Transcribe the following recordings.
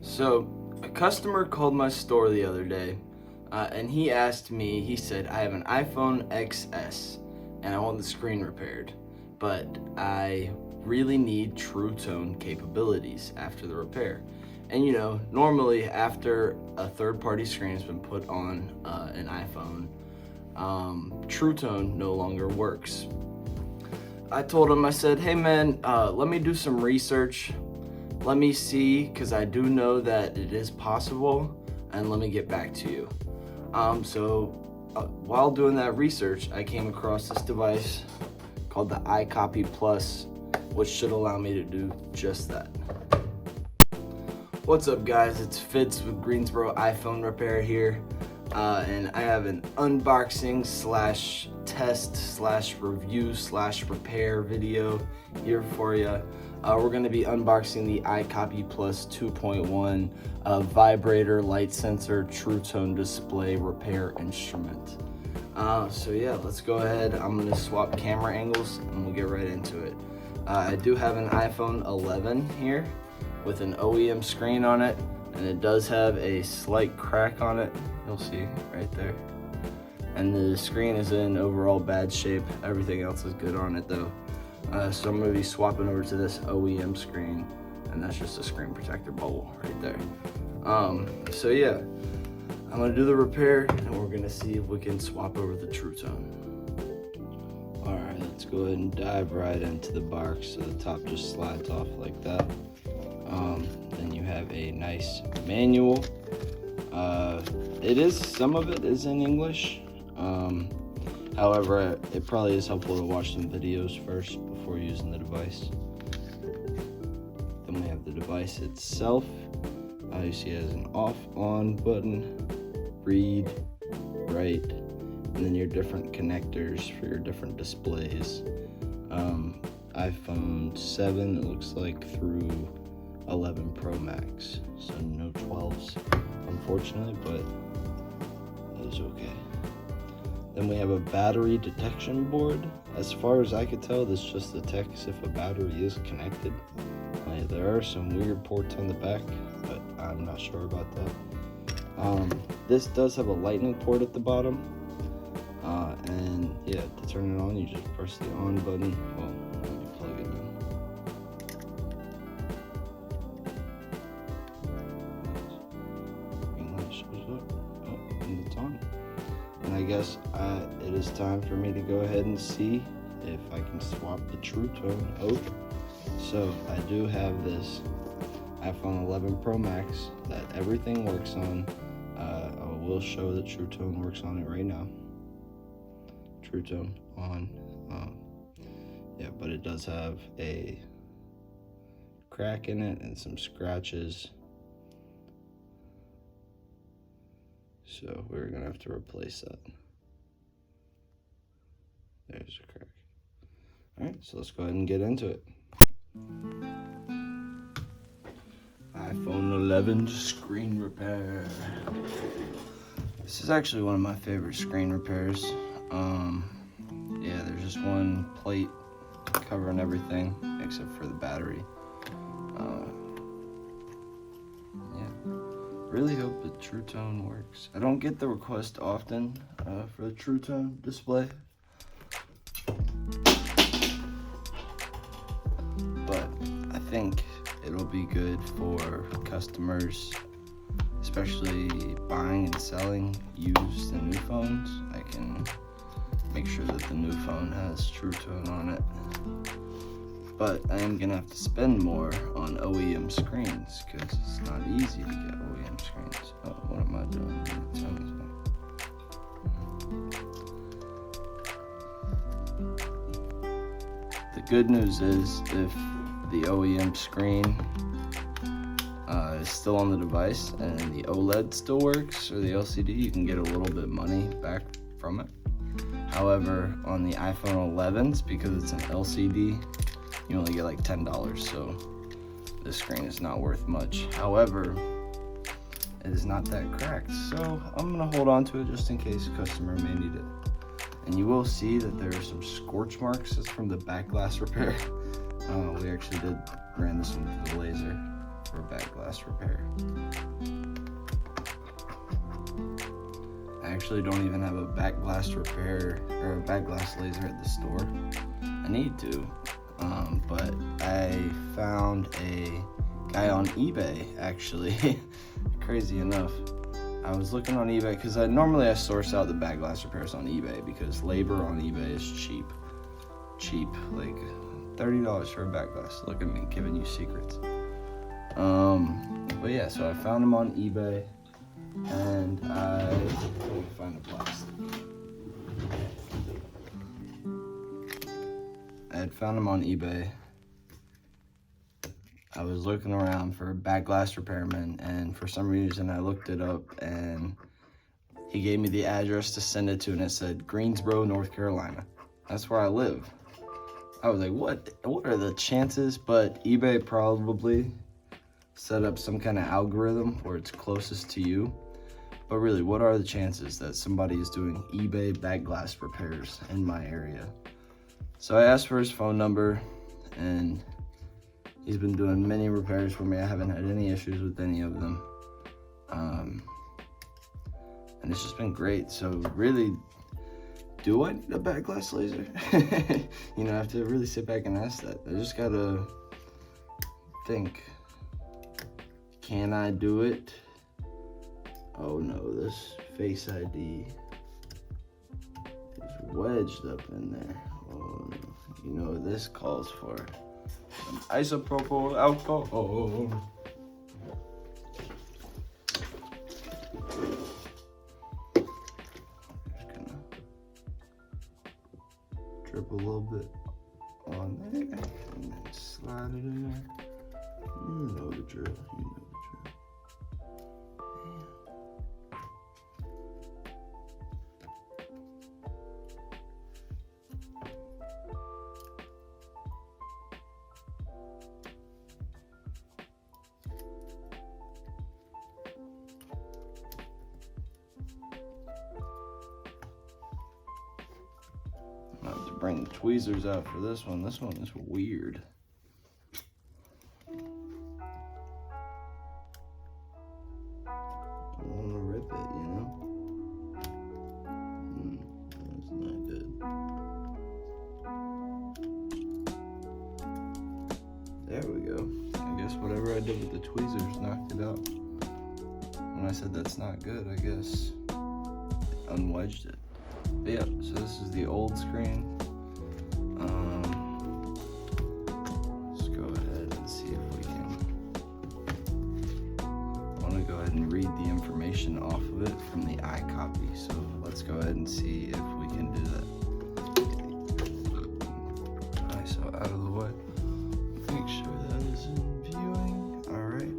So, a customer called my store the other day, and he asked me, he said, I have an iPhone XS, and I want the screen repaired, but I really need True Tone capabilities after the repair. And you know, normally after a third-party screen has been put on an iPhone, True Tone no longer works. I told him, I said, hey man, let me do some research. Let me see, because I do know that it is possible, and let me get back to you. While doing that research, I came across this device called the iCopy Plus, which should allow me to do just that. What's up guys, it's Fitz with Greensboro iPhone Repair here, and I have an unboxing slash test slash review slash repair video here for you. We're going to be unboxing the iCopy Plus 2.1 vibrator light sensor True Tone display repair instrument. So yeah, let's go ahead. I'm going to swap camera angles and we'll get right into it. I do have an iPhone 11 here with an OEM screen on it, and it does have a slight crack on it. You'll see right there. And the screen is in overall bad shape. Everything else is good on it though. So I'm going to be swapping over to this OEM screen, and that's just a screen protector bubble right there. So yeah, I'm going to do the repair, and we're going to see if we can swap over the True Tone. Alright, let's go ahead and dive right into the box. So the top just slides off like that. Then you have a nice manual. Some of it is in English. However, it probably is helpful to watch some videos first before using the device. Then we have the device itself. You see it has an off-on button, read, write, and then your different connectors for your different displays. iPhone 7, it looks like, through 11 Pro Max. So no 12s, unfortunately, but that is okay. Then we have a battery detection board. As far as I could tell, this just detects if a battery is connected. There are some weird ports on the back, but I'm not sure about that. This does have a lightning port at the bottom. And yeah, to turn it on, you just press the on button. Well, let me plug it in. Green light shows up. Oh, and it's on. And I guess it is time for me to go ahead and see if I can swap the True Tone over. So I do have this iPhone 11 Pro Max that everything works on. I will show that True Tone works on it right now. True Tone on. Yeah, but it does have a crack in it and some scratches. So we're gonna have to replace that. There's a crack. All right, so let's go ahead and get into it. iPhone 11 screen repair. This is actually one of my favorite screen repairs. Yeah, there's just one plate covering everything except for the battery. Really hope the True Tone works. I don't get the request often for the True Tone display, but I think it'll be good for customers, especially buying and selling used and new phones. I can make sure that the new phone has True Tone on it. But I am gonna have to spend more on OEM screens because it's not easy to get OEM screens. Oh, what am I doing? The good news is if the OEM screen is still on the device and the OLED still works, or the LCD, you can get a little bit of money back from it. However, on the iPhone 11s, because it's an LCD, you only get like $10, so this screen is not worth much. However, it is not that cracked, so I'm gonna hold on to it just in case a customer may need it. And you will see that there are some scorch marks. It's from the back glass repair. We actually ran this one through the laser. for a back glass repair. I actually don't even have a back glass repair or a back glass laser at the store. I need to, but I found a guy on eBay actually. Crazy enough, I was looking on eBay because I source out the back glass repairs on eBay because labor on eBay is cheap, like $30 for a back glass. Look at me giving you secrets. But yeah, so I found them on eBay, and let me find the plastic. I had found them on eBay. I was looking around for a back glass repairman, and for some reason I looked it up, and he gave me the address to send it to, and it said Greensboro, North Carolina. That's where I live. I was like, what are the chances? But eBay probably set up some kind of algorithm where it's closest to you. But really, what are the chances that somebody is doing eBay back glass repairs in my area? So I asked for his phone number, and he's been doing many repairs for me. I haven't had any issues with any of them. And it's just been great. So really, do I need a back glass laser? You know, I have to really sit back and ask that. I just gotta think, can I do it? Oh no, this Face ID is wedged up in there. Oh no, you know what this calls for? Some isopropyl alcohol. Drip a little bit on there and then slide it in there. You know the drill. I have to bring the tweezers out for this one. This one is weird. I want to rip it, you know? That's not good. There we go. I guess whatever I did with the tweezers knocked it out. When I said that's not good, I guess it unwedged it. But yeah, so this is the old screen. Let's go ahead and see if we can. I want to go ahead and read the information off of it from the iCopy. So let's go ahead and see if we can do that. Alright, so out of the way. Make sure that is in viewing. Alright.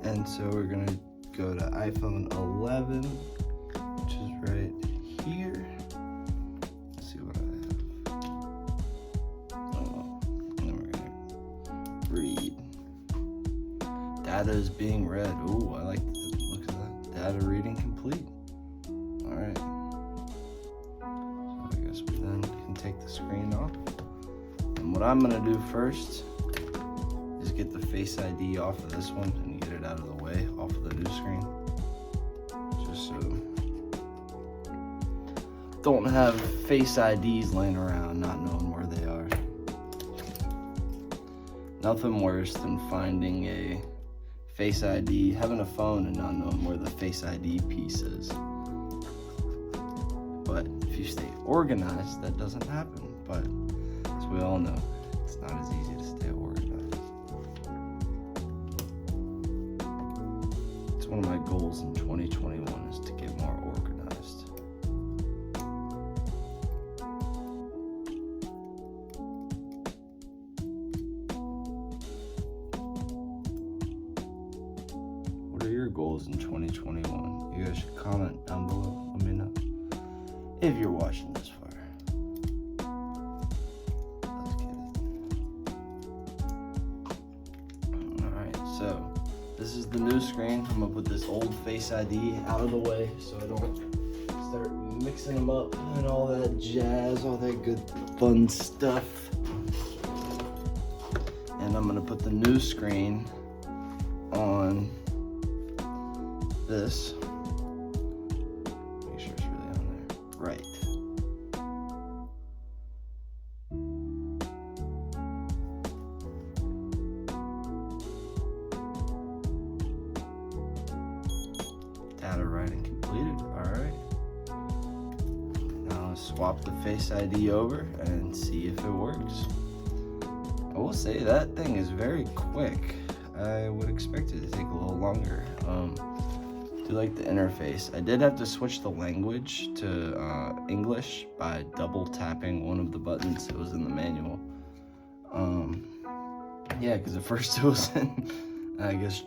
And so we're going to go to iPhone 11, which is right here. Let's see what I have. Oh, and then we're gonna read. Data is being read. Ooh, I like the look of that. Data reading complete. All right. So I guess we then can take the screen off. And what I'm gonna do first is get the Face ID off of this one and get it out of the way, off of the new screen. Just so don't have Face IDs laying around not knowing where they are. Nothing worse than finding a Face ID, having a phone and not knowing where the Face ID piece is. But if you stay organized, that doesn't happen. But as we all know, it's not as easy to stay organized. It's one of my goals in 2021 is to get more organized. What are your goals in 2021? You guys should comment down below. Let me know if you're watching this far. Let's get it. Alright, so this is the new screen. I'm gonna put this old Face ID out of the way so I don't start mixing them up and all that jazz, all that good fun stuff. And I'm gonna put the new screen on this. Make sure it's really on there. Right. Data writing completed. Alright. Now swap the Face ID over and see if it works. I will say that thing is very quick. I would expect it to take a little longer. Do like the interface. I did have to switch the language to English by double tapping one of the buttons that was in the manual. Yeah, because at first it was in, I guess,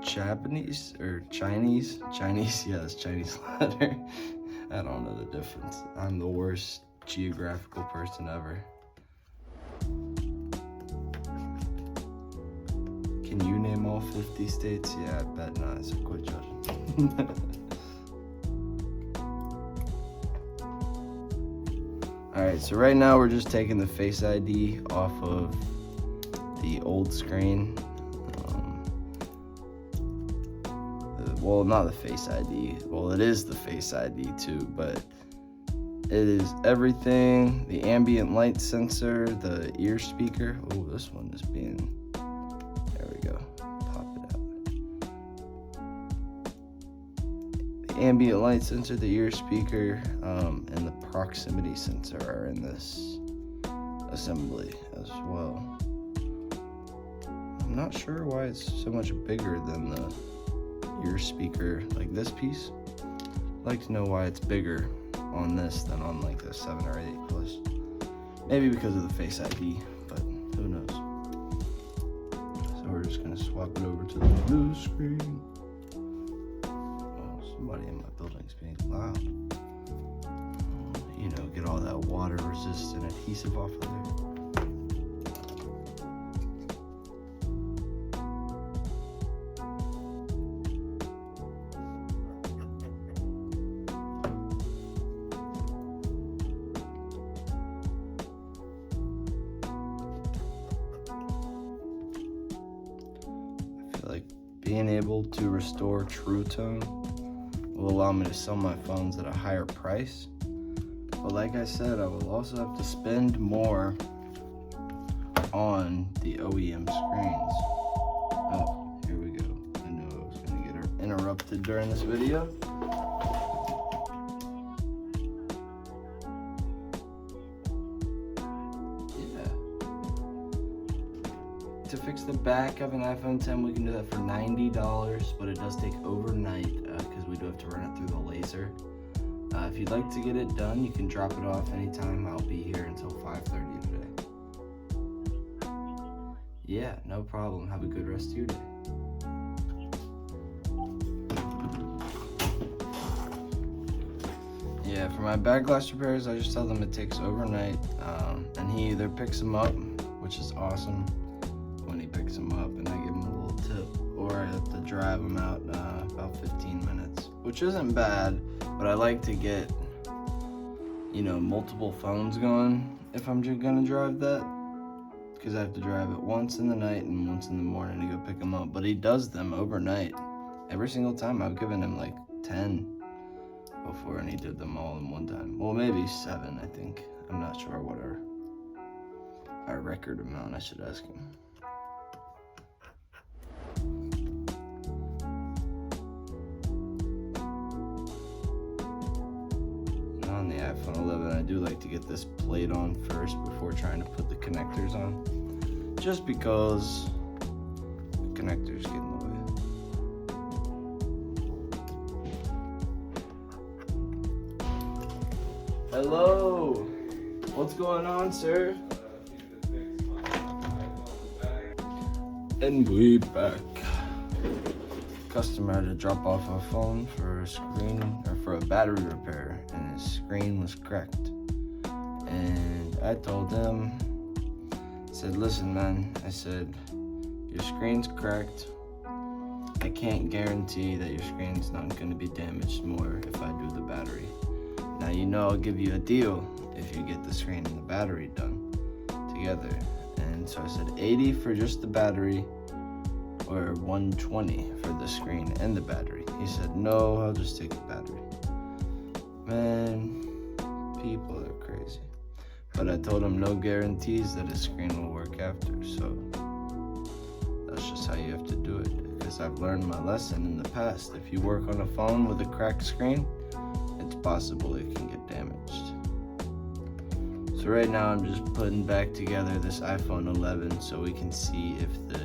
Japanese or Chinese. Yeah, it's Chinese letter. I don't know the difference. I'm the worst geographical person ever. Can you name all 50 states? Yeah, I bet not, so quit judging. Alright, so right now we're just taking the Face ID off of the old screen. Well, not the Face ID. Well, it is the Face ID too, but it is everything. The ambient light sensor, the ear speaker. Oh, this one is being... There we go. Pop it out. The ambient light sensor, the ear speaker, and the proximity sensor are in this assembly as well. I'm not sure why it's so much bigger than the ear speaker, like this piece. I'd like to know why it's bigger on this than on like the 7 or 8 Plus. Maybe because of the Face ID, but who knows. So we're just gonna swap it over to the blue screen. Oh, somebody in my building's being loud. You know, get all that water resistant adhesive off of there. Like being able to restore True Tone will allow me to sell my phones at a higher price. But like I said, I will also have to spend more on the OEM screens. Oh, here we go. I knew I was gonna get interrupted during this video. To fix the back of an iPhone 10, we can do that for $90, but it does take overnight because we do have to run it through the laser. If you'd like to get it done, you can drop it off anytime. I'll be here until 5:30 today. Yeah, no problem. Have a good rest of your day. Yeah, for my back glass repairs, I just tell them it takes overnight, and he either picks them up, which is awesome, when he picks them up, and I give him a little tip, or I have to drive them out about 15 minutes, which isn't bad, but I like to get, you know, multiple phones going if I'm just gonna drive that, because I have to drive it once in the night and once in the morning to go pick them up. But he does them overnight every single time. I've given him like 10 before, and he did them all in one time. Well, maybe 7, I think. I'm not sure what our record amount. I should ask him. On the iPhone 11, I do like to get this plate on first before trying to put the connectors on, just because the connectors get in the way. Hello, what's going on, sir? And we back. Customer had to drop off a phone for a screen, or for a battery repair, and his screen was cracked. And I told him, I said, listen man, I said, your screen's cracked. I can't guarantee that your screen's not gonna be damaged more if I do the battery. Now you know I'll give you a deal if you get the screen and the battery done together. And so I said 80 for just the battery, or 120 for the screen and the battery. He said, no, I'll just take the battery. Man, people are crazy. But I told him no guarantees that his screen will work after, so that's just how you have to do it. Because I've learned my lesson in the past. If you work on a phone with a cracked screen, it's possible it can get damaged. So right now I'm just putting back together this iPhone 11 so we can see if the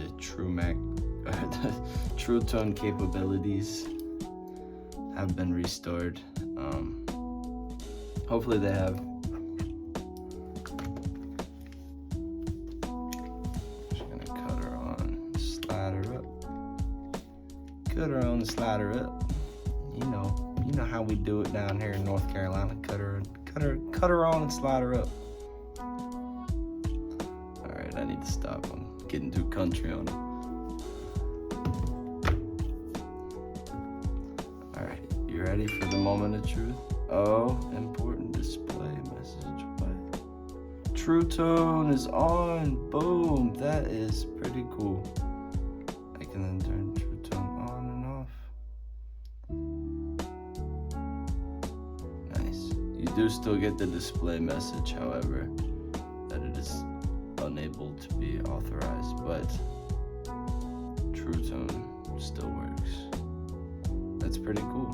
the True Tone capabilities have been restored. Hopefully they have. Just gonna cut her on, slide her up. Cut her on, slide her up. You know how we do it down here in North Carolina. Cut her on and slide her up. Alright, I need to stop. I'm getting too country on him. Alright, you ready for the moment of truth? Oh, important display message. What? True Tone is on. Boom. That is pretty cool. I can then turn True Tone on and off. Nice. You do still get the display message, however, that it is unable to be authorized, but True Tone still works. That's pretty cool.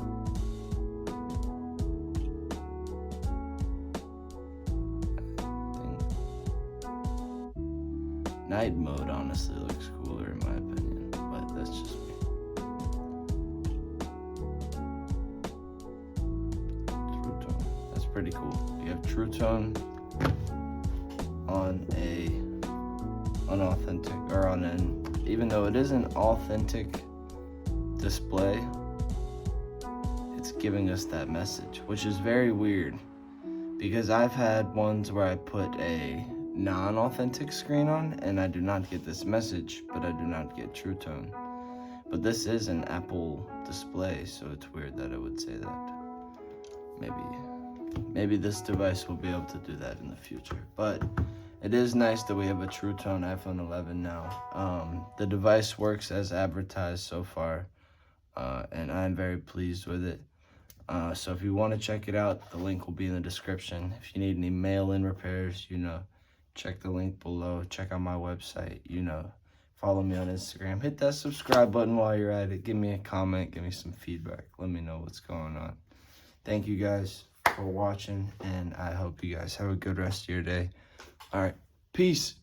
Night mode honestly looks cooler in my opinion, but that's just me. True Tone. That's pretty cool. You have True Tone on even though it is an authentic display, it's giving us that message, which is very weird because I've had ones where I put a non-authentic screen on and I do not get this message, but I do not get True Tone. But this is an Apple display, so it's weird that it would say that. Maybe this device will be able to do that in the future, but it is nice that we have a True Tone iPhone 11 now. The device works as advertised so far, and I'm very pleased with it. So if you want to check it out, the link will be in the description. If you need any mail-in repairs, check the link below. Check out my website, follow me on Instagram. Hit that subscribe button while you're at it. Give me a comment, give me some feedback. Let me know what's going on. Thank you guys for watching, and I hope you guys have a good rest of your day. All right, peace.